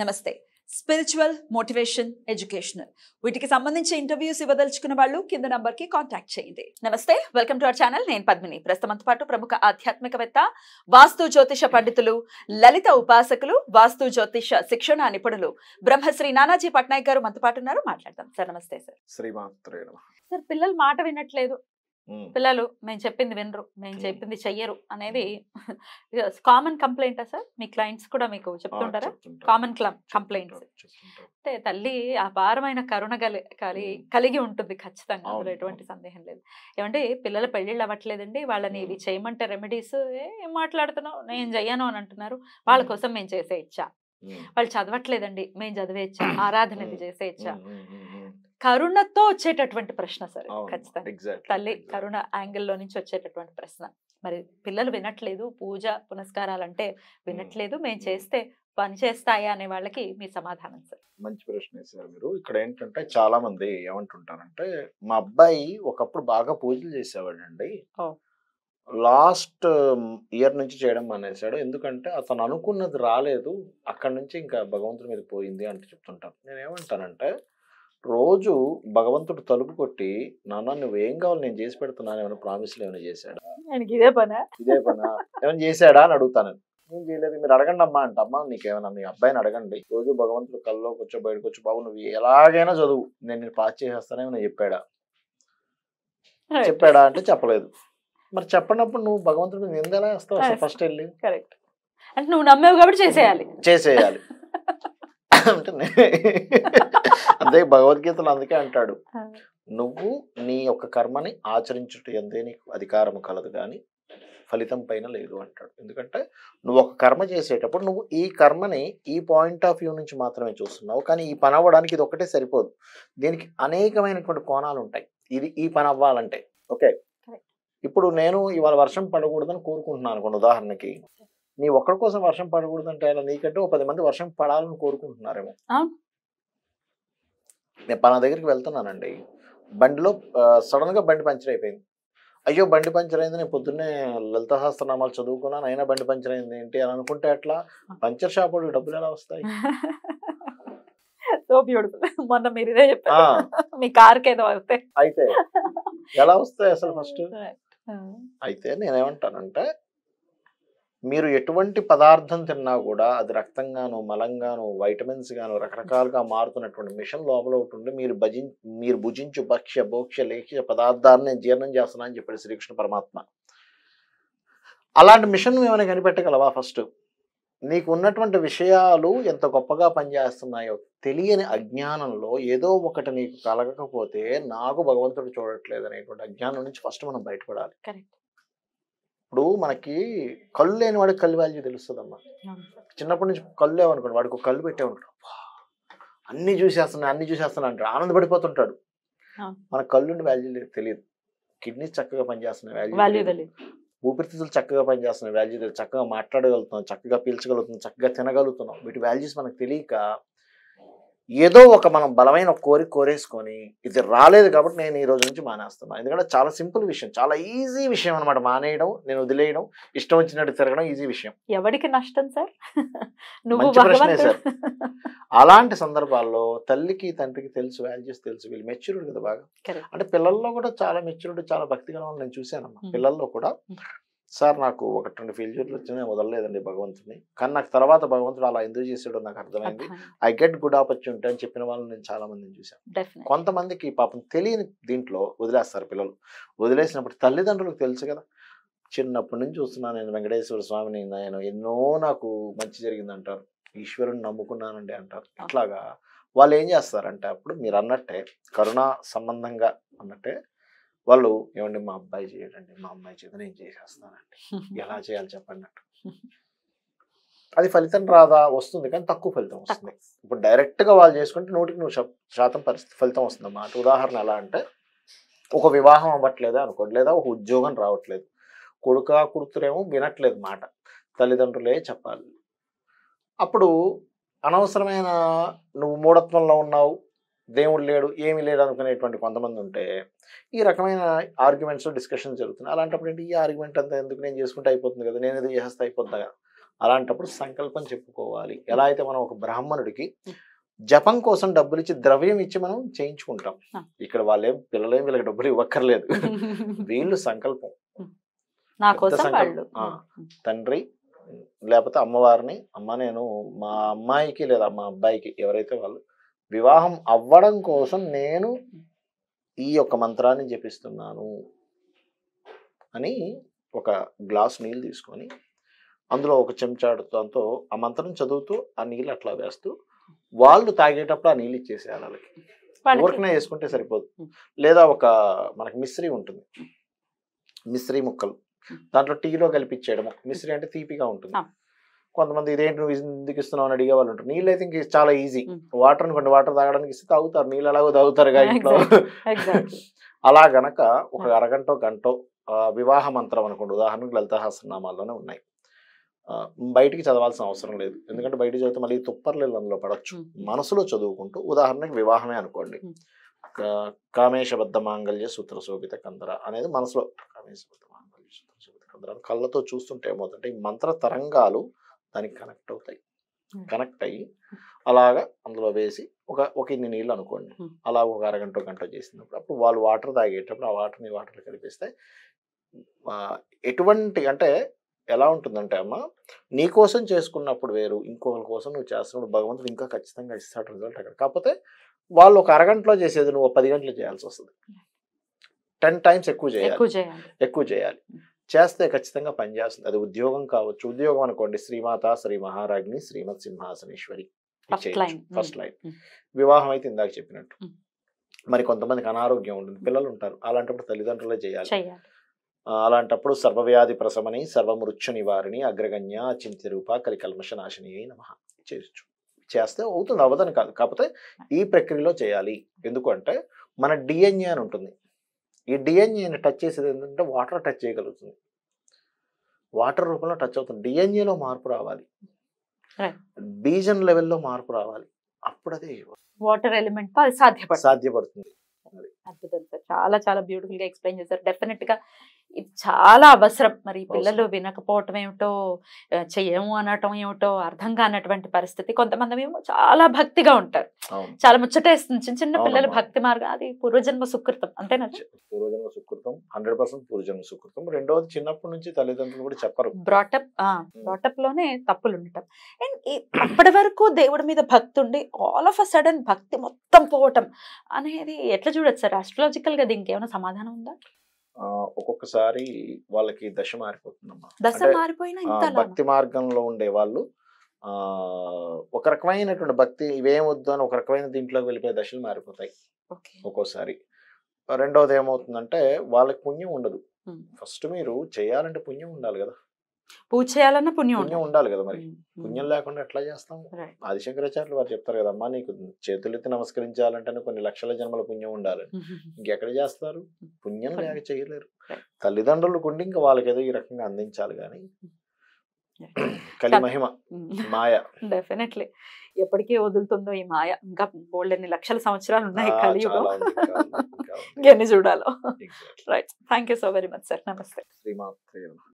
నమస్తే. Spiritual, motivation, educational వీటికి సంబంధించి ఇంటర్వ్యూస్ ఇవ్వదలుచుకున్న వాళ్ళు కింద నంబర్ కి కాంటాక్ట్ చేయండి. నమస్తే, వెల్కమ్ టు అవర్ ఛానల్. నేను పద్మిని. ప్రస్తుతంతో పాటు ప్రముఖ ఆధ్యాత్మికవేత్త, వాస్తు జ్యోతిష పండితులు, లలిత ఉపాసకులు, వాస్తు జ్యోతిష శిక్షణ నిపుణులు బ్రహ్మశ్రీ నానాజీ పట్నాయక్ గారు మనతో పాటు ఉన్నారు. మాట్లాడదాం సార్. నమస్తే సార్. శ్రీమాత్రే నమః. సార్, పిల్లలు మాట వినట్లేదు, పిల్లలు మేము చెప్పింది వినరు, మేము చెప్పింది చెయ్యరు అనేది కామన్ కంప్లైంటా సార్? మీ క్లయింట్స్ కూడా మీకు చెప్తుంటారా? కామన్ కంప్లైంట్స్ అంటే తల్లి అపారమైన కరుణ కలిగి ఉంటుంది ఖచ్చితంగా, అందులో ఎటువంటి సందేహం లేదు. ఏమంటే పిల్లల పెళ్ళిళ్ళు అవ్వట్లేదండి, వాళ్ళని ఇవి చేయమంటే రెమెడీస్ ఏం మాట్లాడుతున్నావు, నేను చెయ్యను అని అంటున్నారు, వాళ్ళ కోసం మేము చేసేయచ్చా? వాళ్ళు చదవట్లేదండి, మేము చదివేయచ్చా? ఆరాధన చేసేయచ్చా? కరుణతో వచ్చేటటువంటి ప్రశ్న సార్, ఖచ్చితంగా తల్లి కరుణ యాంగిల్లో నుంచి వచ్చేటటువంటి ప్రశ్న. మరి పిల్లలు వినట్లేదు, పూజ పునస్కారాలు అంటే వినట్లేదు, మేము చేస్తే పని చేస్తాయా అనే వాళ్ళకి మీ సమాధానం సార్? మంచి ప్రశ్న వేశారు మీరు. ఇక్కడ ఏంటంటే చాలా మంది ఏమంటుంటారంటే, మా అబ్బాయి ఒకప్పుడు బాగా పూజలు చేసేవాడండి, లాస్ట్ ఇయర్ నుంచి చేయడం మానేశాడు, ఎందుకంటే అతను అనుకున్నది రాలేదు, అక్కడి నుంచి ఇంకా భగవంతుడి మీద పోయింది అంటే చెప్తుంటాను. నేను ఏమంటానంటే, రోజు భగవంతుడు తలుపు కొట్టి, నాన్న నువ్వేం కావాలి నేను చేసి పెడుతున్నాను, ఏమైనా ప్రామిస్లు ఏమైనా చేశాడా, ఇదే పనా ఏమైనా చేశాడా అని అడుగుతాను. ఏం చేయలేదు, మీరు అడగండి అమ్మా అంటే, అమ్మా నీకేమైనా మీ అబ్బాయిని అడగండి, రోజు భగవంతుడు కల్లోకి వచ్చో బయటకు వచ్చి, బాబు నువ్వు ఎలాగైనా చదువు, నేను పాస్ చేసేస్తానేమైనా చెప్పాడా అంటే చెప్పలేదు. మరి చెప్పినప్పుడు నువ్వు భగవంతుడు నింద ఎలా వేస్తావు అసలు? ఫస్ట్ వెళ్ళి కరెక్ట్ అంటే నువ్వు నమ్మేవు కాబట్టి చేసేయాలి అంటే అంతే భగవద్గీతలో అందుకే అంటాడు, నువ్వు నీ యొక్క కర్మని ఆచరించుట ఎందే నీకు అధికారము కలదు కానీ ఫలితం పైన లేదు అంటాడు. ఎందుకంటే నువ్వు ఒక కర్మ చేసేటప్పుడు నువ్వు ఈ కర్మని ఈ పాయింట్ ఆఫ్ వ్యూ నుంచి మాత్రమే చూస్తున్నావు, కానీ ఈ పని అవ్వడానికి ఇది ఒకటే సరిపోదు, దీనికి అనేకమైనటువంటి కోణాలు ఉంటాయి. ఇది ఈ పని అవ్వాలంటే ఓకే, ఇప్పుడు నేను ఇవాళ వర్షం పడకూడదని కోరుకుంటున్నాను అనుకోండి, ఉదాహరణకి నీ ఒక్కడి కోసం వర్షం పడకూడదంటే అలా నీకంటే 10 మంది వర్షం పడాలని కోరుకుంటున్నారేమో. నేను పలానా దగ్గరికి వెళ్తున్నానండి, బండిలో సడన్ గా బండి పంచర్ అయిపోయింది, అయ్యో బండి పంచర్ అయింది, నేను పొద్దున్నే లలిత సహస్రనామాలు చదువుకున్నాను అయినా బండి పంచర్ అయింది ఏంటి అని అనుకుంటే ఎట్లా? పంచర్ షాప్ వాళ్ళకి డబ్బులు ఎలా వస్తాయి? So beautiful. మొన్న మీరు ఇదే చెప్పారు, మీ కార్కి ఏదో అయితే ఎలా వస్తాయి అసలు ఫస్ట్? అయితే నేనేమంటానంటే, మీరు ఎటువంటి పదార్థం తిన్నా కూడా అది రక్తంగాను, మలంగాను, వైటమిన్స్ గాను రకరకాలుగా మారుతున్నటువంటి మిషన్ లోపల ఒకటి ఉండి, మీరు భుజించు భక్ష్య భోక్ష్య లేఖ్య పదార్థాన్ని నేను జీర్ణం చేస్తున్నా అని చెప్పాడు శ్రీకృష్ణ పరమాత్మ. అలాంటి మిషన్ ఏమైనా కనిపెట్టగలవా? ఫస్ట్ నీకు ఉన్నటువంటి విషయాలు ఎంత గొప్పగా పనిచేస్తున్నాయో తెలియని అజ్ఞానంలో ఏదో ఒకటి నీకు కలగకపోతే నాకు భగవంతుడు చూడట్లేదు అనేటువంటి అజ్ఞానం నుంచి ఫస్ట్ మనం బయటపడాలి. ఇప్పుడు మనకి కళ్ళు లేని వాడికి కళ్ళు వాల్యూ తెలుస్తుందమ్మా. చిన్నప్పటి నుంచి కళ్ళు లేవనుకోండి, వాడికి ఒక కళ్ళు పెట్టేవనుకోండి, అన్ని చూసేస్తున్నా అంటాడు, ఆనందపడిపోతుంటాడు. మన కళ్ళు వాల్యూ తెలియదు, కిడ్నీస్ చక్కగా పనిచేస్తున్నాయి వాల్యూ తెలియదు, ఊపిరితిత్తులు చక్కగా పనిచేస్తున్నాయి వాల్యూ తెలియదు, చక్కగా మాట్లాడగలుగుతున్నాం, చక్కగా పీల్చగలుగుతున్నాం, చక్కగా తినగలుగుతున్నాం, వీటి వాల్యూస్ మనకు తెలియక ఏదో ఒక మనం బలమైన కోరేసుకొని ఇది రాలేదు కాబట్టి నేను ఈ రోజు నుంచి మానేస్తున్నాను. ఎందుకంటే చాలా సింపుల్ విషయం, చాలా ఈజీ విషయం అనమాట, మానేయడం, నేను వదిలేయడం, ఇష్టం వచ్చినట్టు తిరగడం ఈజీ విషయం. ఎవరికి నష్టం సార్? మంచి ప్రశ్నే సార్. అలాంటి సందర్భాల్లో తల్లికి తండ్రికి తెలుసు, వాల్యూస్ తెలుసు, వీళ్ళు మెచ్యూర్డ్ కదా బాగా. అంటే పిల్లల్లో కూడా చాలా మెచ్యూర్డ్, చాలా భక్తిగా నేను చూశానమ్మా. పిల్లల్లో కూడా సార్ నాకు 1-2 ఫెయిల్యూర్లు వచ్చినా వదలలేదండి భగవంతుని, కానీ నాకు తర్వాత భగవంతుడు అలా ఎందుకు చేసాడో నాకు అర్థమైంది, ఐ గెట్ గుడ్ ఆపర్చునిటీ అని చెప్పిన వాళ్ళని నేను చాలా మందిని చూశాను. కొంతమందికి పాపం తెలియని దీంట్లో వదిలేస్తారు పిల్లలు. వదిలేసినప్పుడు తల్లిదండ్రులకు తెలుసు కదా, చిన్నప్పటి నుంచి చూస్తున్నాను నేను వెంకటేశ్వర స్వామిని, నేను ఎన్నో నాకు మంచి జరిగింది అంటారు, ఈశ్వరుని నమ్ముకున్నానండి అంటారు. ఇట్లాగా వాళ్ళు ఏం చేస్తారంటే, అప్పుడు మీరు అన్నట్టే కరుణా సంబంధంగా అన్నట్టే వాళ్ళు, ఏమండి మా అబ్బాయి చేయడండి, మా అమ్మాయి చేత నేను చేసేస్తానండి, ఎలా చేయాలి చెప్పండి అంట. అది ఫలితం రాదా? వస్తుంది, కానీ తక్కువ ఫలితం వస్తుంది. ఇప్పుడు డైరెక్ట్గా వాళ్ళు చేసుకుంటే 100% పరిస్థితి ఫలితం వస్తుంది అన్నమాట. ఉదాహరణ ఎలా అంటే, ఒక వివాహం అవ్వట్లేదా అనుకోండి, లేదా ఒక ఉద్యోగం రావట్లేదు, కూతురేమో వినట్లేదు మాట, తల్లిదండ్రులే చెప్పాలి. అప్పుడు అనవసరమైన నువ్వు మూఢత్వంలో ఉన్నావు, దేవుడు లేడు, ఏమీ లేడు అనుకునేటువంటి కొంతమంది ఉంటే ఈ రకమైన ఆర్గ్యుమెంట్స్ డిస్కషన్స్ జరుగుతున్నాయి. అలాంటప్పుడు ఏంటి, ఈ ఆర్గ్యుమెంట్ అంతా ఎందుకు, నేను చేసుకుంటే అయిపోతుంది కదా, నేను ఏదో చేసేస్తే అయిపోతుందా, అలాంటప్పుడు సంకల్పం చెప్పుకోవాలి. ఎలా అయితే మనం ఒక బ్రాహ్మణుడికి జపం కోసం డబ్బులు ఇచ్చి ద్రవ్యం ఇచ్చి మనం చేయించుకుంటాం, ఇక్కడ వాళ్ళేం పిల్లలేం వీళ్ళకి డబ్బులు ఇవ్వక్కర్లేదు. వీళ్ళు సంకల్పం, నా కోసం వాళ్ళు తండ్రి లేకపోతే అమ్మవారిని, అమ్మ నేను మా అమ్మాయికి లేదా మా అబ్బాయికి ఎవరైతే వాళ్ళు వివాహం అవ్వడం కోసం నేను ఈ యొక్క మంత్రాన్ని జపిస్తున్నాను అని ఒక గ్లాస్ నీళ్ళు తీసుకొని అందులో ఒక చెంచాడుతో ఆ మంత్రం చదువుతూ ఆ నీళ్ళు అట్లా వేస్తూ వాళ్ళు తాగేటప్పుడు ఆ నీళ్ళు ఇచ్చేసేయాలి వాళ్ళకి. ఊరికనే వేసుకుంటే సరిపోదు. లేదా ఒక మనకి మిశ్రీ ఉంటుంది, మిశ్రీ ముక్కలు దాంట్లో టీలో కలిపిచ్చేయడము. మిశ్రీ అంటే తీపిగా ఉంటుంది. కొంతమంది ఇదేంటి నువ్వు ఎందుకు ఇస్తున్నావు అని అడిగే వాళ్ళు ఉంటారు. నీళ్ళు అయితే ఇంక చాలా ఈజీ. వాటర్ అనుకోండి, వాటర్ తాగడానికి ఇస్తే తాగుతారు, నీళ్ళు ఎలాగో తాగుతారుగా ఇంట్లో. అలా గనక ఒక అరగంట గంట వివాహ మంత్రం అనుకోండి, ఉదాహరణకు లలిత సహస్రనామాల్లోనే ఉన్నాయి, బయటికి చదవాల్సిన అవసరం లేదు. ఎందుకంటే బయటికి చదివితే మళ్ళీ తుప్పర్లేదు అందులో పడవచ్చు. మనసులో చదువుకుంటూ ఉదాహరణకి వివాహమే అనుకోండి, కామేశబద్ధ మాంగళ్య సూత్ర శోభిత కందర అనేది మనసులో కామేశబద్ధ మాంగళ్య సూత్ర శోభిత కందర కళ్ళతో చూస్తుంటే ఏమవుతుంటే ఈ మంత్ర తరంగాలు దానికి కనెక్ట్ అవుతాయి. కనెక్ట్ అయ్యి అలాగా అందులో వేసి ఒక ఇన్ని నీళ్ళు అనుకోండి, అలా ఒక అరగంట గంట చేసినప్పుడు అప్పుడు వాళ్ళు వాటర్ తాగేటప్పుడు ఆ వాటర్ని వాటర్ కలిపిస్తే ఎటువంటి అంటే ఎలా ఉంటుందంటే అమ్మ, నీ కోసం చేసుకున్నప్పుడు వేరు, ఇంకొకరి కోసం నువ్వు చేస్తున్నప్పుడు భగవంతుడు ఇంకా ఖచ్చితంగా ఇస్తాడు రిజల్ట్ అక్కడ. కాకపోతే వాళ్ళు ఒక అరగంటలో చేసేది నువ్వు 10 గంటలు చేయాల్సి వస్తుంది. 10 టైమ్స్ ఎక్కువ చేయాలి. చేస్తే ఖచ్చితంగా పనిచేస్తుంది. అది ఉద్యోగం కావచ్చు, ఉద్యోగం అనుకోండి శ్రీమాత శ్రీ మహారాజ్ని శ్రీమత్ సింహాసనేశ్వరి ఫస్ట్ లైన్. వివాహం అయితే ఇందాక చెప్పినట్టు. మరి కొంతమందికి అనారోగ్యం ఉంటుంది, పిల్లలు ఉంటారు, అలాంటప్పుడు తల్లిదండ్రులే చేయాలి. అలాంటప్పుడు సర్వవ్యాధి ప్రశమని సర్వమృత్యు నివారిణి అగ్రగణ్య చింత్య రూప కలికల్మష నాశిని అయి నమః చేయొచ్చు. చేస్తే అవుతుంది, అవ్వదని కాదు. కాకపోతే ఈ ప్రక్రియలో చేయాలి. ఎందుకంటే మన డిఎన్ఏ అని ఉంటుంది. ఈ డిఎన్ఏని టచ్ చేసేది ఏంటంటే వాటర్ టచ్ చేయగలుగుతుంది, వాటర్ రూపంలో టచ్ అవుతుంది. డిఎన్ఏలో మార్పు రావాలి, బీజన్ లెవెల్లో మార్పు రావాలి, అప్పుడు అదే వాటర్ ఎలిమెంట్ అది సాధ్యపడుతుంది. అద్భుతం సార్, చాలా చాలా బ్యూటిఫుల్ గా ఎక్స్ప్లెయిన్ చేశారు. డెఫినెట్ గా ఇది చాలా అవసరం. మరి పిల్లలు వినకపోవటం ఏమిటో, చెయ్యము అనటం ఏమిటో అర్థం కానటువంటి పరిస్థితి. కొంతమంది ఏమో చాలా భక్తిగా ఉంటారు, చాలా ముచ్చటేస్తుంది. చిన్న చిన్న పిల్లలు భక్తి మార్గం, అది పూర్వజన్మ సుకృతం. అంతేనా? పూర్వజన్మ సుకృతం, 100% పూర్వజన్మ సుకృతం. రెండవది చిన్నప్పటి నుంచి తల్లిదండ్రులు కూడా చెప్పరు, బ్రాటప్ లోనే తప్పులు ఉండటం. అండ్ అప్పటి వరకు దేవుడి మీద భక్తి ఉండి ఆల్ ఆఫ్ అ సడన్ భక్తి మొత్తం పోవటం అనేది ఎట్లా చూడొచ్చు సార్? ఆస్ట్రాలజికల్ గా దీనికి ఏమైనా సమాధానం ఉందా? ఒక్కొక్కసారి వాళ్ళకి దశ మారిపోతుందమ్మా. దశ మారిపోయినా భక్తి మార్గంలో ఉండే వాళ్ళు ఒక రకమైనటువంటి భక్తి ఇవేమొద్దు అని ఒక రకమైన దీంట్లోకి వెళ్ళిపోయే దశలు మారిపోతాయి ఒక్కోసారి. రెండవది ఏమవుతుందంటే వాళ్ళకి పుణ్యం ఉండదు. ఫస్ట్ మీరు చేయాలంటే పుణ్యం ఉండాలి కదా, పూజ చేయాలన్నా పుణ్యం ఉండాలి కదా. మరి పుణ్యం లేకుండా ఎట్లా చేస్తాం? ఆదిశంకరాచార్యులు వారు చెప్తారు కదమ్మా, నీకు చేతులెత్తి నమస్కరించాలంటే కొన్ని లక్షల జన్మల పుణ్యం ఉండాలి. ఇంకెక్కడ చేస్తారు? పుణ్యం లేక చేయలేరు. తల్లిదండ్రులు ఉండి ఇంకా వాళ్ళకేదో ఈ రకంగా అందించాలి. కానీ కలి మహిమ మాయ డెఫినెట్లీ ఎప్పటికీ వదులుతుందో ఈ మాయ. ఇంకా బోల్డెన్ని లక్షల సంవత్సరాలు ఉన్నాయి కలియుగం, ఇంకెన్ని చూడాలో. Right, thank you so very much sir. నమస్తే.